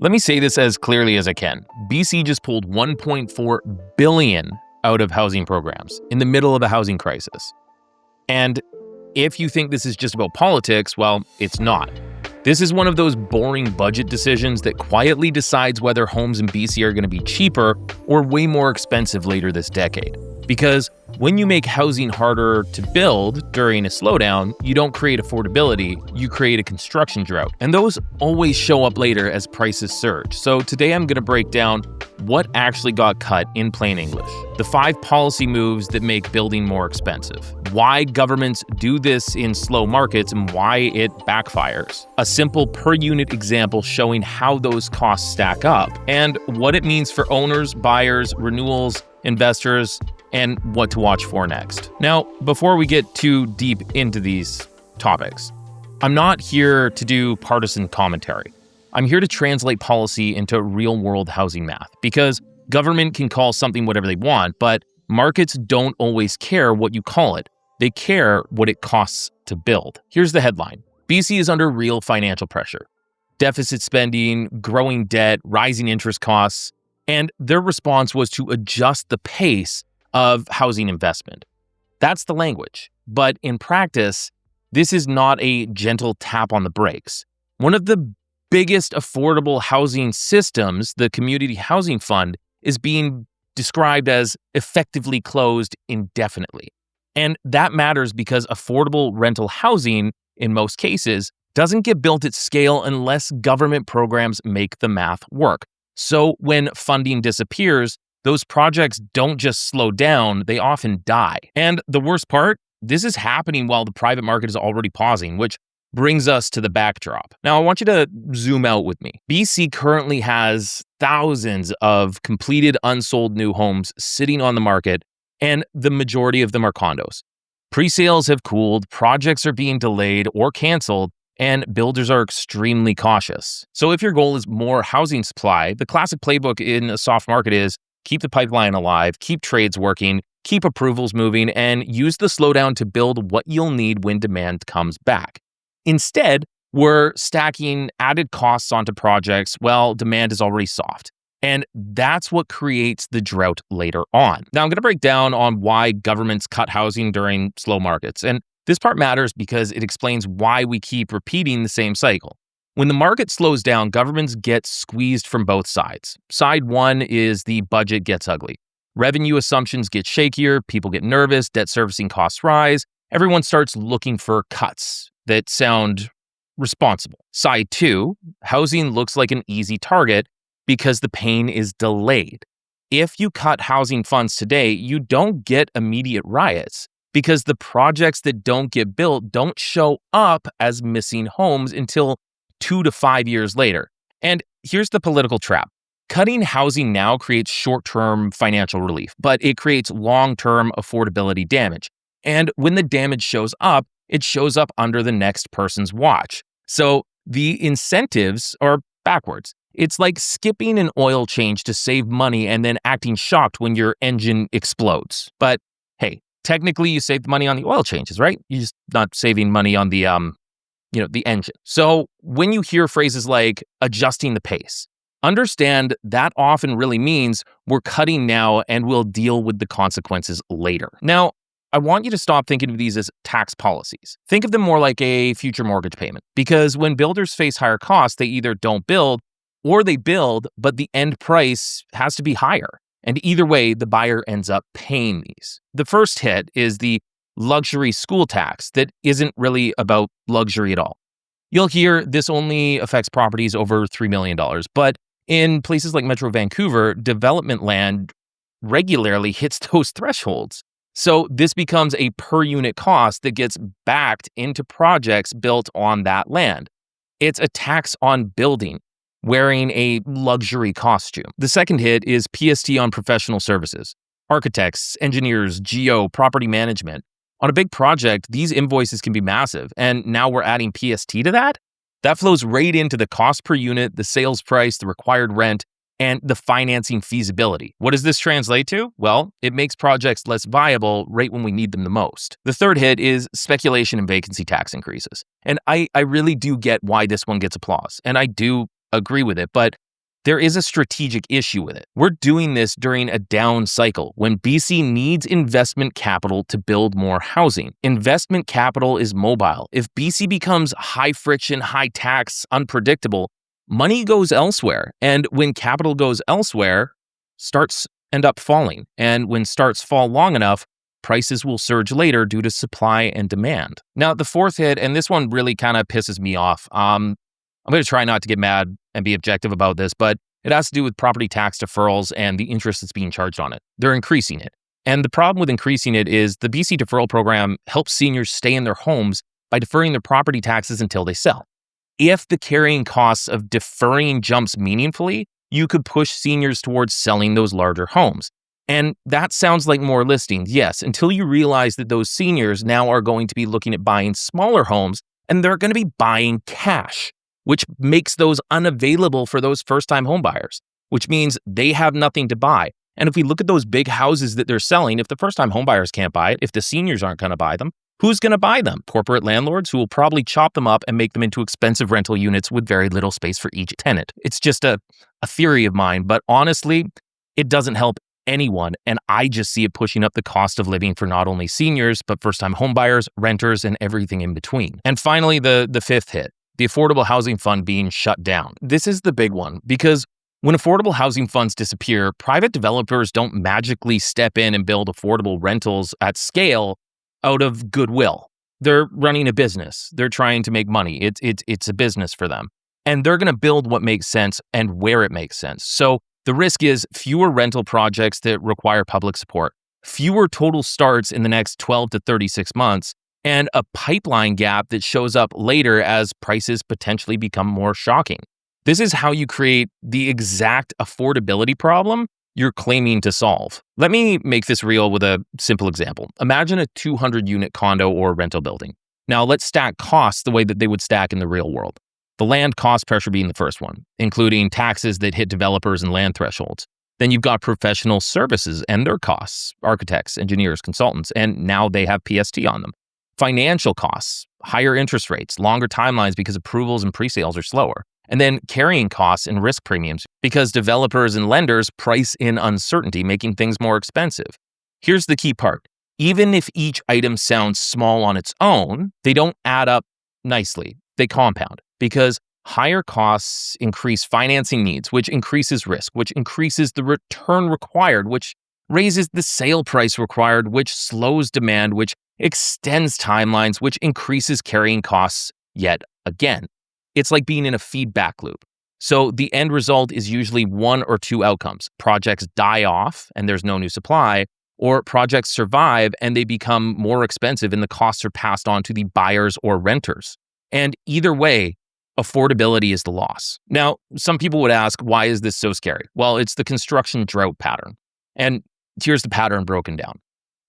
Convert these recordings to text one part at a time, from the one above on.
Let me say this as clearly as I can. BC just pulled $1.4 billion out of housing programs in the middle of a housing crisis. And if you think this is just about politics, well, it's not. This is one of those boring budget decisions that quietly decides whether homes in BC are going to be cheaper or way more expensive later this decade. Because when you make housing harder to build during a slowdown, you don't create affordability, you create a construction drought. And those always show up later as prices surge. So today I'm going to break down what actually got cut in plain English, the 5 policy moves that make building more expensive, why governments do this in slow markets and why it backfires, a simple per unit example showing how those costs stack up, and what it means for owners, buyers, renewals, investors, and what to watch for next. Now, before we get too deep into these topics, I'm not here to do partisan commentary. I'm here to translate policy into real-world housing math, because government can call something whatever they want, but markets don't always care what you call it. They care what it costs to build. Here's the headline. BC is under real financial pressure. Deficit spending, growing debt, rising interest costs, and their response was to adjust the pace of housing investment. That's the language. But in practice, this is not a gentle tap on the brakes. One of the biggest affordable housing systems, the Community Housing Fund, is being described as effectively closed indefinitely. And that matters because affordable rental housing, in most cases, doesn't get built at scale unless government programs make the math work. So when funding disappears, those projects don't just slow down, they often die. And the worst part, this is happening while the private market is already pausing, which brings us to the backdrop. Now, I want you to zoom out with me. BC currently has thousands of completed unsold new homes sitting on the market, and the majority of them are condos. Pre-sales have cooled, projects are being delayed or canceled, and builders are extremely cautious. So if your goal is more housing supply, the classic playbook in a soft market is keep the pipeline alive, keep trades working, keep approvals moving, and use the slowdown to build what you'll need when demand comes back. Instead, we're stacking added costs onto projects while demand is already soft. And that's what creates the drought later on. Now, I'm going to break down on why governments cut housing during slow markets. And this part matters because it explains why we keep repeating the same cycle. When the market slows down, governments get squeezed from both sides. Side one is the budget gets ugly. Revenue assumptions get shakier, people get nervous, debt servicing costs rise. Everyone starts looking for cuts that sound responsible. Side two, housing looks like an easy target because the pain is delayed. If you cut housing funds today, you don't get immediate riots because the projects that don't get built don't show up as missing homes until 2 to 5 years later. And here's the political trap. Cutting housing now creates short-term financial relief, but it creates long-term affordability damage. And when the damage shows up, it shows up under the next person's watch. So the incentives are backwards. It's like skipping an oil change to save money and then acting shocked when your engine explodes. But hey, technically you saved money on the oil changes, right? You're just not saving money on the engine. So when you hear phrases like adjusting the pace, understand that often really means we're cutting now and we'll deal with the consequences later. Now, I want you to stop thinking of these as tax policies. Think of them more like a future mortgage payment, because when builders face higher costs, they either don't build or they build, but the end price has to be higher. And either way, the buyer ends up paying these. The first hit is the luxury school tax that isn't really about luxury at all. You'll hear this only affects properties over $3 million, but in places like Metro Vancouver, development land regularly hits those thresholds. So this becomes a per unit cost that gets backed into projects built on that land. It's a tax on building, wearing a luxury costume. The second hit is PST on professional services. Architects, engineers, geo, property management. On a big project, these invoices can be massive, and now we're adding PST to that? That flows right into the cost per unit, the sales price, the required rent, and the financing feasibility. What does this translate to? Well, it makes projects less viable right when we need them the most. The third hit is speculation and vacancy tax increases. And I really do get why this one gets applause, and I do agree with it, but there is a strategic issue with it. We're doing this during a down cycle when BC needs investment capital to build more housing. Investment capital is mobile. If BC becomes high friction, high tax, unpredictable, money goes elsewhere. And when capital goes elsewhere, starts end up falling. And when starts fall long enough, prices will surge later due to supply and demand. Now, the fourth hit, and this one really kind of pisses me off. I'm going to try not to get mad and be objective about this, but it has to do with property tax deferrals and the interest that's being charged on it. They're increasing it. And the problem with increasing it is the BC deferral program helps seniors stay in their homes by deferring their property taxes until they sell. If the carrying costs of deferring jumps meaningfully, you could push seniors towards selling those larger homes. And that sounds like more listings, yes, until you realize that those seniors now are going to be looking at buying smaller homes and they're going to be buying cash, which makes those unavailable for those first-time home buyers, which means they have nothing to buy. And if we look at those big houses that they're selling, if the first-time home buyers can't buy it, if the seniors aren't going to buy them, who's going to buy them? Corporate landlords who will probably chop them up and make them into expensive rental units with very little space for each tenant. It's just a theory of mine, but honestly, it doesn't help anyone. And I just see it pushing up the cost of living for not only seniors, but first-time home buyers, renters, and everything in between. And finally, the fifth hit, the Affordable Housing Fund being shut down. This is the big one because when affordable housing funds disappear, private developers don't magically step in and build affordable rentals at scale out of goodwill. They're running a business. They're trying to make money. It's a business for them. And they're going to build what makes sense and where it makes sense. So the risk is fewer rental projects that require public support, fewer total starts in the next 12 to 36 months, and a pipeline gap that shows up later as prices potentially become more shocking. This is how you create the exact affordability problem you're claiming to solve. Let me make this real with a simple example. Imagine a 200-unit condo or rental building. Now, let's stack costs the way that they would stack in the real world. The land cost pressure being the first one, including taxes that hit developers and land thresholds. Then you've got professional services and their costs, architects, engineers, consultants, and now they have PST on them. Financial costs, higher interest rates, longer timelines because approvals and pre-sales are slower. And then carrying costs and risk premiums because developers and lenders price in uncertainty, making things more expensive. Here's the key part. Even if each item sounds small on its own, they don't add up nicely. They compound because higher costs increase financing needs, which increases risk, which increases the return required, which raises the sale price required, which slows demand, which extends timelines, which increases carrying costs yet again. It's like being in a feedback loop. So the end result is usually one or two outcomes. Projects die off and there's no new supply, or projects survive and they become more expensive and the costs are passed on to the buyers or renters. And either way, affordability is the loss. Now, some people would ask, why is this so scary? Well, it's the construction drought pattern. And here's the pattern broken down.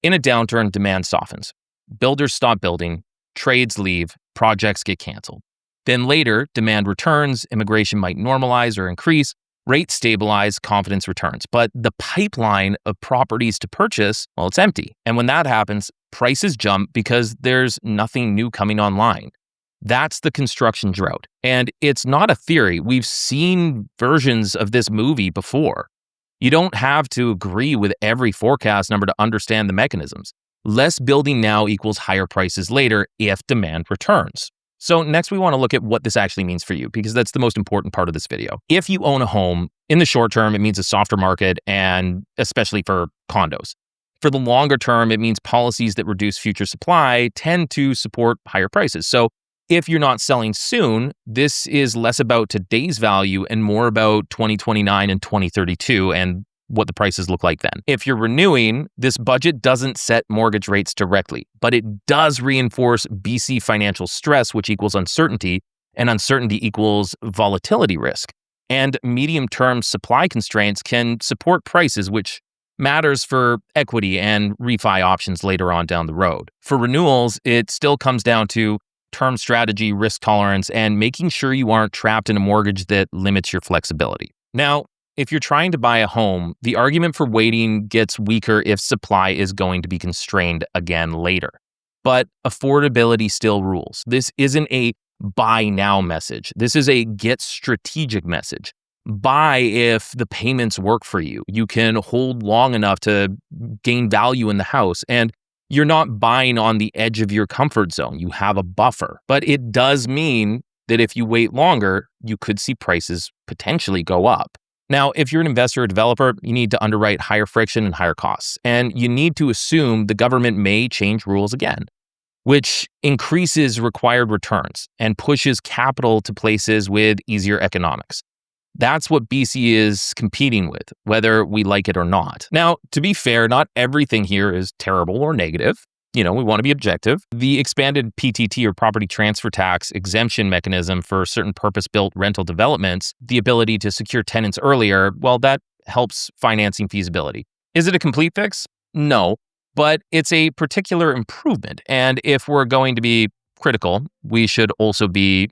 In a downturn, demand softens. Builders stop building, trades leave, projects get canceled. Then later, demand returns, immigration might normalize or increase, rates stabilize, confidence returns. But the pipeline of properties to purchase, well, it's empty. And when that happens, prices jump because there's nothing new coming online. That's the construction drought. And it's not a theory. We've seen versions of this movie before. You don't have to agree with every forecast number to understand the mechanisms. Less building now equals higher prices later if demand returns. So next we want to look at what this actually means for you, because that's the most important part of this video. If you own a home, in the short term, it means a softer market, and especially for condos. For the longer term, it means policies that reduce future supply tend to support higher prices. So if you're not selling soon, this is less about today's value and more about 2029 and 2032 and what the prices look like then. If you're renewing, this budget doesn't set mortgage rates directly, but it does reinforce BC financial stress, which equals uncertainty, and uncertainty equals volatility risk. And medium-term supply constraints can support prices, which matters for equity and refi options later on down the road. For renewals, it still comes down to term strategy, risk tolerance, and making sure you aren't trapped in a mortgage that limits your flexibility. Now, if you're trying to buy a home, the argument for waiting gets weaker if supply is going to be constrained again later. But affordability still rules. This isn't a buy now message. This is a get strategic message. buy if the payments work for you. You can hold long enough to gain value in the house, and you're not buying on the edge of your comfort zone. You have a buffer. But it does mean that if you wait longer, you could see prices potentially go up. Now, if you're an investor or developer, you need to underwrite higher friction and higher costs. And you need to assume the government may change rules again, which increases required returns and pushes capital to places with easier economics. That's what BC is competing with, whether we like it or not. Now, to be fair, not everything here is terrible or negative. We want to be objective. The expanded PTT or property transfer tax exemption mechanism for certain purpose-built rental developments, the ability to secure tenants earlier, well, that helps financing feasibility. Is it a complete fix? No, but it's a particular improvement. And if we're going to be critical, we should also be,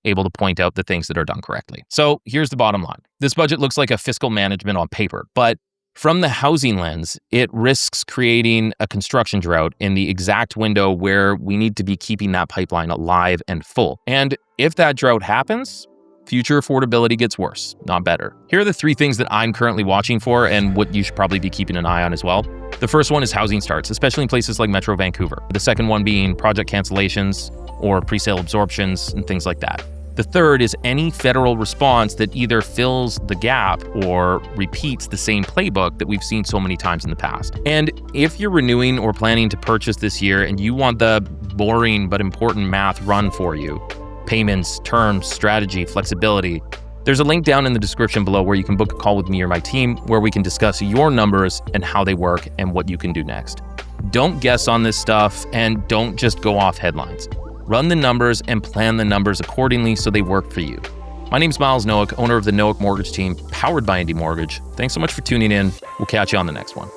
able to point out the things that are done correctly. So here's the bottom line. This budget looks like a fiscal management on paper, but from the housing lens, it risks creating a construction drought in the exact window where we need to be keeping that pipeline alive and full. And if that drought happens, future affordability gets worse, not better. Here are the 3 things that I'm currently watching for and what you should probably be keeping an eye on as well. The first one is housing starts, especially in places like Metro Vancouver. The second one being project cancellations or presale absorptions and things like that. The third is any federal response that either fills the gap or repeats the same playbook that we've seen so many times in the past. And if you're renewing or planning to purchase this year and you want the boring but important math run for you, payments, terms, strategy, flexibility, there's a link down in the description below where you can book a call with me or my team where we can discuss your numbers and how they work and what you can do next. Don't guess on this stuff and don't just go off headlines. Run the numbers and plan the numbers accordingly so they work for you. My name's Myles Nowik, owner of the Nowik Mortgage Team, powered by Indy Mortgage. Thanks so much for tuning in. We'll catch you on the next one.